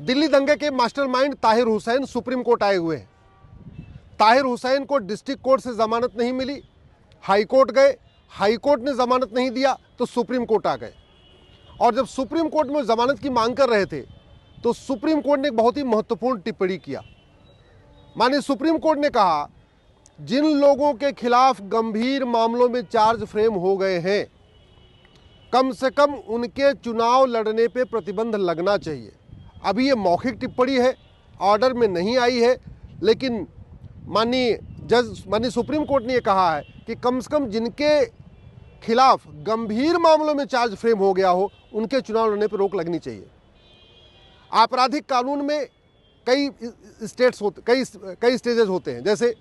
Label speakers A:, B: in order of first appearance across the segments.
A: दिल्ली दंगे के mastermind Tahir Hussain supreme court आए हुए हैं। ताहिर हुसैन को डिस्ट्रिक्ट कोर्ट से जमानत नहीं मिली, हाई कोर्ट गए, हाई कोर्ट ने जमानत नहीं दिया तो सुप्रीम कोर्ट आ गए। और जब सुप्रीम कोर्ट में जमानत की मांग कर रहे थे तो सुप्रीम कोर्ट ने एक बहुत ही महत्वपूर्ण टिप्पणी किया। माननीय सुप्रीम कोर्ट ने कहा, जिन लोगों के खिलाफ गंभीर मामलों में चार्ज फ्रेम हो गए हैं, कम से कम उनके चुनाव लड़ने पे प्रतिबंध लगना चाहिए। अभी ये मौखिक टिप्पणी है, ऑर्डर में नहीं आई है, लेकिन माननीय सुप्रीम कोर्ट ने ये कहा है कि कम से कम जिनके खिलाफ गंभीर मामलों में चार्ज फ्रेम हो गया हो, उनके चुनाव लड़ने पर रोक लगनी चाहिए। आपराधिक कानून में कई स्टेजेस होते हैं। जैसे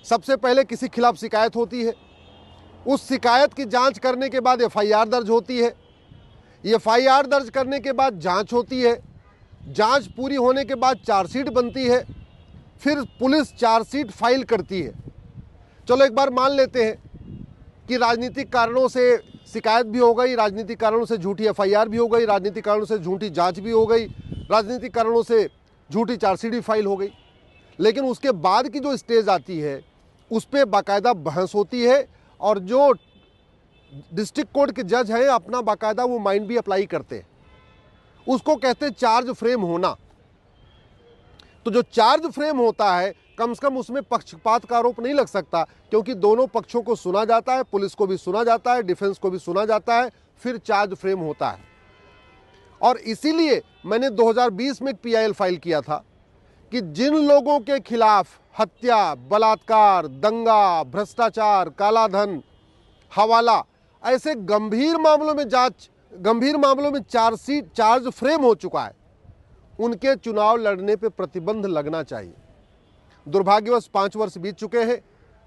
A: सबसे पहले किसी खिलाफ शिकायत होती है, उस शिकायत की जांच करने के बाद एफआईआर दर्ज होती है, एफआईआर दर्ज करने के बाद जांच होती है, जांच पूरी होने के बाद चार्जशीट बनती है, फिर पुलिस चार्जशीट फाइल करती है। चलो एक बार मान लेते हैं कि राजनीतिक कारणों से शिकायत भी हो गई, राजनीतिक कारणों से झूठी एफआईआर भी हो गई, राजनीतिक कारणों से झूठी जांच भी हो गई, राजनीतिक कारणों से झूठी चार्जशीट भी फाइल हो गई। लेकिन उसके बाद की जो स्टेज आती है उस पर बाकायदा बहस होती है और जो डिस्ट्रिक्ट कोर्ट के जज हैं अपना बाकायदा वो माइंड भी अप्लाई करते हैं। उसको कहते हैं चार्ज फ्रेम होना। तो जो चार्ज फ्रेम होता है, कम से कम उसमें पक्षपात का आरोप नहीं लग सकता, क्योंकि दोनों पक्षों को सुना जाता है, पुलिस को भी सुना जाता है, डिफेंस को भी सुना जाता है, फिर चार्ज फ्रेम होता है। और इसीलिए मैंने 2020 में एक पीआईएल फाइल किया था कि जिन लोगों के खिलाफ हत्या, बलात्कार, दंगा, भ्रष्टाचार, कालाधन, हवाला, ऐसे गंभीर मामलों में चार्ज फ्रेम हो चुका है, उनके चुनाव लड़ने पे प्रतिबंध लगना चाहिए। दुर्भाग्यवश 5 वर्ष बीत चुके हैं,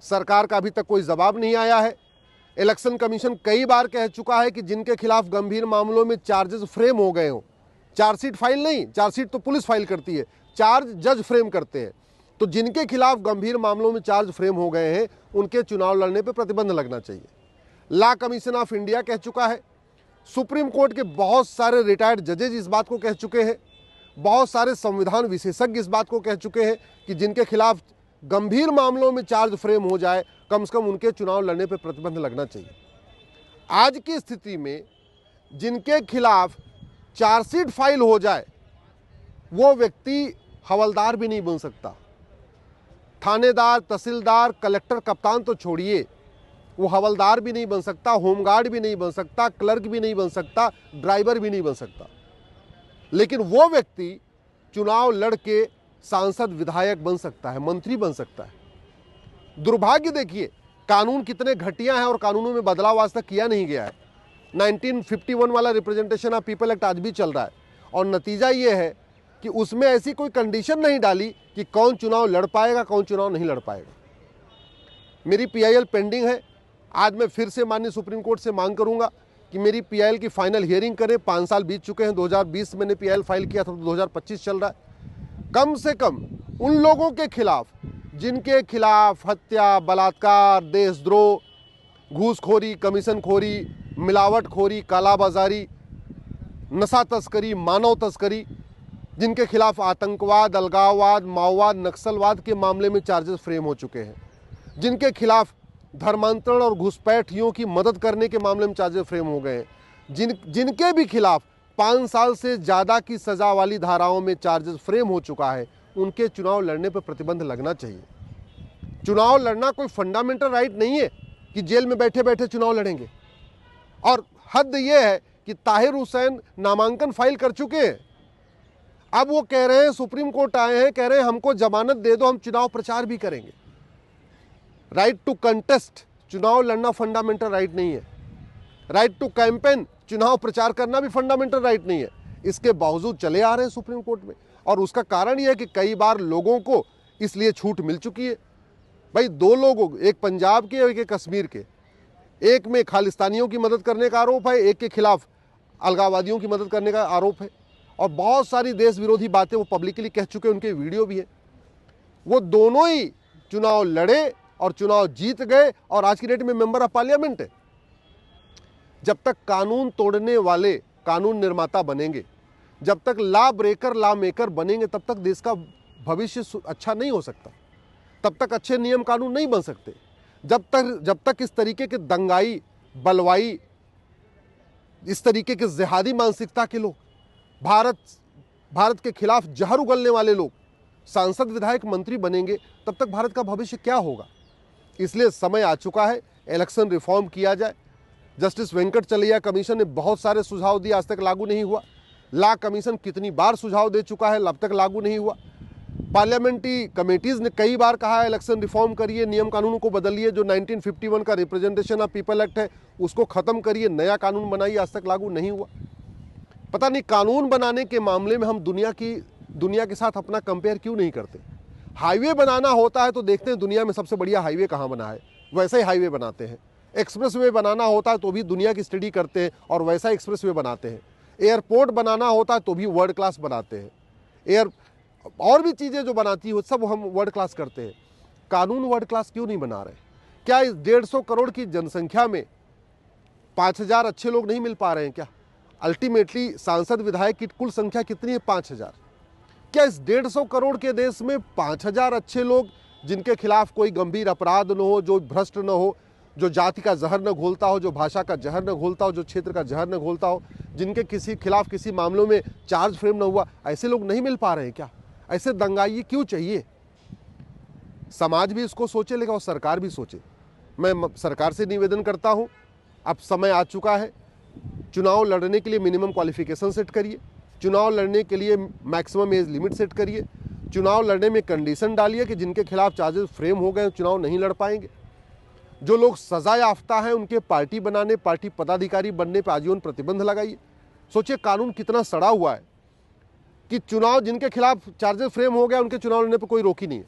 A: सरकार का अभी तक कोई जवाब नहीं आया है। इलेक्शन कमीशन कई बार कह चुका है कि जिनके खिलाफ गंभीर मामलों में चार्जेस फ्रेम हो गए हों, चार्जशीट फाइल नहीं, चार्जशीट तो पुलिस फाइल करती है, चार्ज जज फ्रेम करते हैं, तो जिनके खिलाफ गंभीर मामलों में चार्ज फ्रेम हो गए हैं उनके चुनाव लड़ने पर प्रतिबंध लगना चाहिए। लॉ कमीशन ऑफ इंडिया कह चुका है, सुप्रीम कोर्ट के बहुत सारे रिटायर्ड जजेज इस बात को कह चुके हैं, बहुत सारे संविधान विशेषज्ञ इस बात को कह चुके हैं कि जिनके खिलाफ गंभीर मामलों में चार्ज फ्रेम हो जाए, कम से कम उनके चुनाव लड़ने पर प्रतिबंध लगना चाहिए। आज की स्थिति में जिनके खिलाफ चार्जशीट फाइल हो जाए वो व्यक्ति हवलदार भी नहीं बन सकता, थानेदार, तहसीलदार, कलेक्टर, कप्तान तो छोड़िए, वो हवलदार भी नहीं बन सकता, होमगार्ड भी नहीं बन सकता, क्लर्क भी नहीं बन सकता, ड्राइवर भी नहीं बन सकता। लेकिन वो व्यक्ति चुनाव लड़ के सांसद, विधायक बन सकता है, मंत्री बन सकता है। दुर्भाग्य देखिए, कानून कितने घटिया हैं और कानूनों में बदलाव आज तक किया नहीं गया है। 1951 वाला रिप्रेजेंटेशन ऑफ पीपल एक्ट आज भी चल रहा है और नतीजा ये है कि उसमें ऐसी कोई कंडीशन नहीं डाली कि कौन चुनाव लड़ पाएगा, कौन चुनाव नहीं लड़ पाएगा। मेरी पीआईएल पेंडिंग है। आज मैं फिर से माननीय सुप्रीम कोर्ट से मांग करूंगा कि मेरी पीआईएल की फाइनल हियरिंग करें। 5 साल बीत चुके हैं, 2020 मैंने पीआईएल फाइल किया था तो 2025 चल रहा है। कम से कम उन लोगों के खिलाफ जिनके खिलाफ हत्या, बलात्कार, देशद्रोह, घूसखोरी, कमीशनखोरी, मिलावटखोरी, कालाबाजारी, नशा तस्करी, मानव तस्करी, जिनके खिलाफ आतंकवाद, अलगाववाद, माओवाद, नक्सलवाद के मामले में चार्जेस फ्रेम हो चुके हैं, जिनके खिलाफ धर्मांतरण और घुसपैठियों की मदद करने के मामले में चार्जेस फ्रेम हो गए हैं, जिनके भी खिलाफ 5 साल से ज़्यादा की सज़ा वाली धाराओं में चार्जेस फ्रेम हो चुका है, उनके चुनाव लड़ने पर प्रतिबंध लगना चाहिए। चुनाव लड़ना कोई फंडामेंटल राइट नहीं है कि जेल में बैठे बैठे चुनाव लड़ेंगे। और हद ये है कि ताहिर हुसैन नामांकन फाइल कर चुके हैं, अब वो कह रहे हैं, सुप्रीम कोर्ट आए हैं, कह रहे हैं हमको जमानत दे दो, हम चुनाव प्रचार भी करेंगे। राइट टू कंटेस्ट, चुनाव लड़ना फंडामेंटल राइट नहीं है। राइट टू कैंपेन, चुनाव प्रचार करना भी फंडामेंटल राइट नहीं है। इसके बावजूद चले आ रहे हैं सुप्रीम कोर्ट में, और उसका कारण यह है कि कई बार लोगों को इसलिए छूट मिल चुकी है। भाई 2 लोगों, एक पंजाब के और एक कश्मीर के, एक में खालिस्तानियों की मदद करने का आरोप है, एक के खिलाफ अलगाववादियों की मदद करने का आरोप है, और बहुत सारी देश विरोधी बातें वो पब्लिकली कह चुके हैं, उनके वीडियो भी है। वो दोनों ही चुनाव लड़े और चुनाव जीत गए और आज की डेट में मेंबर ऑफ पार्लियामेंट है। जब तक कानून तोड़ने वाले कानून निर्माता बनेंगे, जब तक लॉ ब्रेकर लॉ मेकर बनेंगे तब तक देश का भविष्य अच्छा नहीं हो सकता, तब तक अच्छे नियम कानून नहीं बन सकते। जब तक इस तरीके के दंगाई, बलवाई, इस तरीके के जिहादी मानसिकता के लोग, भारत के खिलाफ जहर उगलने वाले लोग सांसद, विधायक, मंत्री बनेंगे, तब तक भारत का भविष्य क्या होगा। इसलिए समय आ चुका है, इलेक्शन रिफॉर्म किया जाए। जस्टिस वेंकट चलैया कमीशन ने बहुत सारे सुझाव दिए, आज तक लागू नहीं हुआ। लॉ कमीशन कितनी बार सुझाव दे चुका है, अब तक लागू नहीं हुआ। पार्लियामेंट्री कमेटीज ने कई बार कहा है इलेक्शन रिफॉर्म करिए, नियम कानूनों को बदलिए, जो 1951 का रिप्रेजेंटेशन ऑफ पीपल एक्ट है उसको खत्म करिए, नया कानून बनाइए, आज तक लागू नहीं हुआ। पता नहीं कानून बनाने के मामले में हम दुनिया के साथ अपना कंपेयर क्यों नहीं करते। हाईवे बनाना होता है तो देखते हैं दुनिया में सबसे बढ़िया हाईवे कहाँ बना है, वैसा ही हाईवे बनाते हैं। एक्सप्रेस वे बनाना होता है तो भी दुनिया की स्टडी करते हैं और वैसा एक्सप्रेस वे बनाते हैं। एयरपोर्ट बनाना होता है तो भी वर्ल्ड क्लास बनाते हैं। और भी चीज़ें जो बनाती हो सब हम वर्ल्ड क्लास करते हैं। कानून वर्ल्ड क्लास क्यों नहीं बना रहे? क्या इस 150 करोड़ की जनसंख्या में 5000 अच्छे लोग नहीं मिल पा रहे हैं क्या? अल्टीमेटली सांसद विधायक की कुल संख्या कितनी है? 5000। क्या इस 150 करोड़ के देश में 5000 अच्छे लोग, जिनके खिलाफ कोई गंभीर अपराध न हो, जो भ्रष्ट न हो, जो जाति का जहर न घोलता हो, जो भाषा का जहर न घोलता हो, जो क्षेत्र का जहर न घोलता हो, जिनके किसी खिलाफ किसी मामलों में चार्ज फ्रेम न हुआ, ऐसे लोग नहीं मिल पा रहे हैं क्या? ऐसे दंगाई क्यों चाहिए? समाज भी इसको सोचे, लेकिन और सरकार भी सोचे। मैं सरकार से निवेदन करता हूं, अब समय आ चुका है, चुनाव लड़ने के लिए मिनिमम क्वालिफिकेशन सेट करिए, चुनाव लड़ने के लिए मैक्सिमम एज लिमिट सेट करिए, चुनाव लड़ने में कंडीशन डालिए कि जिनके खिलाफ चार्जेस फ्रेम हो गए चुनाव नहीं लड़ पाएंगे। जो लोग सजा याफ्ता हैं उनके पार्टी बनाने, पार्टी पदाधिकारी बनने पर आजीवन प्रतिबंध लगाइए। सोचिए कानून कितना सड़ा हुआ है कि चुनाव, जिनके खिलाफ चार्जेस फ्रेम हो गया उनके चुनाव लड़ने पर कोई रोक ही नहीं है।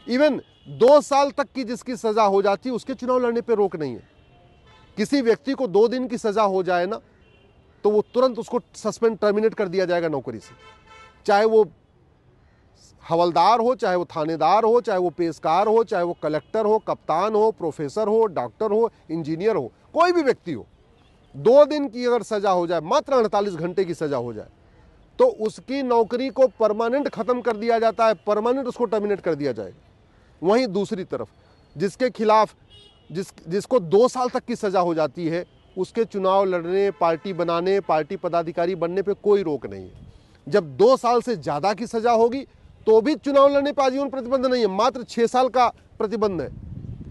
A: इवन 2 साल तक की जिसकी सजा हो जाती है उसके चुनाव लड़ने पर रोक नहीं है। किसी व्यक्ति को 2 दिन की सजा हो जाए ना तो वो तुरंत उसको सस्पेंड, टर्मिनेट कर दिया जाएगा नौकरी से, चाहे वो हवलदार हो, चाहे वो थानेदार हो, चाहे वो पेशकार हो, चाहे वो कलेक्टर हो, कप्तान हो, प्रोफेसर हो, डॉक्टर हो, इंजीनियर हो, कोई भी व्यक्ति हो। 2 दिन की अगर सजा हो जाए, मात्र 48 घंटे की सजा हो जाए, तो उसकी नौकरी को परमानेंट खत्म कर दिया जाता है, परमानेंट उसको टर्मिनेट कर दिया जाएगा। वहीं दूसरी तरफ जिसके खिलाफ जिसको 2 साल तक की सजा हो जाती है उसके चुनाव लड़ने, पार्टी बनाने, पार्टी पदाधिकारी बनने पे कोई रोक नहीं है। जब 2 साल से ज़्यादा की सजा होगी तो भी चुनाव लड़ने पर आजीवन प्रतिबंध नहीं है, मात्र 6 साल का प्रतिबंध है,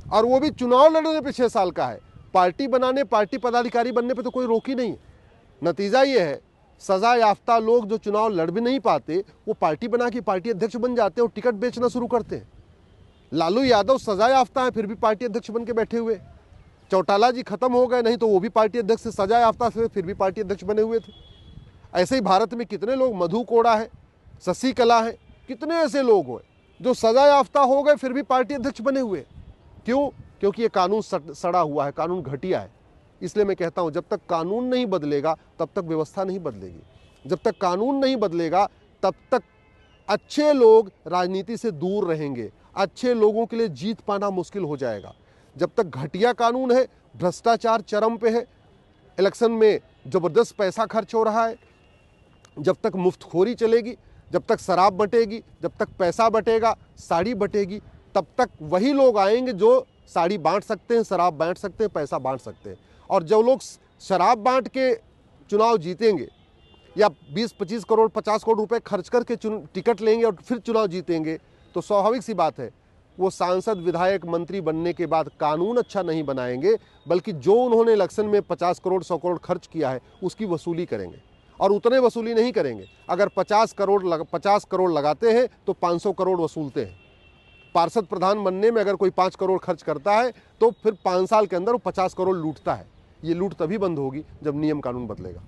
A: और वो भी चुनाव लड़ने पे 6 साल का है। पार्टी बनाने, पार्टी पदाधिकारी बनने पे तो कोई रोक ही नहीं है। नतीजा ये है, सजा याफ्ता लोग जो चुनाव लड़ भी नहीं पाते वो पार्टी बना के पार्टी अध्यक्ष बन जाते हैं और टिकट बेचना शुरू करते हैं। लालू यादव सजा याफ्ता है फिर भी पार्टी अध्यक्ष बन के बैठे हुए। चौटाला जी खत्म हो गए, नहीं तो वो भी पार्टी अध्यक्ष से सजा याफ्ता थे, फिर भी पार्टी अध्यक्ष बने हुए थे। ऐसे ही भारत में कितने लोग, मधु कोड़ा है, शशि कला है, कितने ऐसे लोग हुए जो सजा याफ्ता हो गए फिर भी पार्टी अध्यक्ष बने हुए। क्यों? क्योंकि ये कानून सड़ा हुआ है, कानून घटिया है। इसलिए मैं कहता हूं जब तक कानून नहीं बदलेगा तब तक व्यवस्था नहीं बदलेगी। जब तक कानून नहीं बदलेगा तब तक अच्छे लोग राजनीति से दूर रहेंगे, अच्छे लोगों के लिए जीत पाना मुश्किल हो जाएगा। जब तक घटिया कानून है, भ्रष्टाचार चरम पे है, इलेक्शन में जबरदस्त पैसा खर्च हो रहा है, जब तक मुफ्तखोरी चलेगी, जब तक शराब बटेगी, जब तक पैसा बटेगा, साड़ी बटेगी, तब तक वही लोग आएंगे जो साड़ी बांट सकते हैं, शराब बांट सकते हैं, पैसा बांट सकते हैं। और जब लोग शराब बांट के चुनाव जीतेंगे या 20-25 करोड़ 50 करोड़ रुपए खर्च करके टिकट लेंगे और फिर चुनाव जीतेंगे, तो स्वाभाविक सी बात है वो सांसद, विधायक, मंत्री बनने के बाद कानून अच्छा नहीं बनाएंगे, बल्कि जो उन्होंने इलेक्शन में 50 करोड़ 100 करोड़ खर्च किया है उसकी वसूली करेंगे। और उतने वसूली नहीं करेंगे, अगर 50 करोड़ लगाते हैं तो 500 करोड़ वसूलते हैं। पार्षद प्रधान बनने में अगर कोई 5 करोड़ खर्च करता है तो फिर 5 साल के अंदर वो 50 करोड़ लूटता है। ये लूट तभी बंद होगी जब नियम कानून बदलेगा।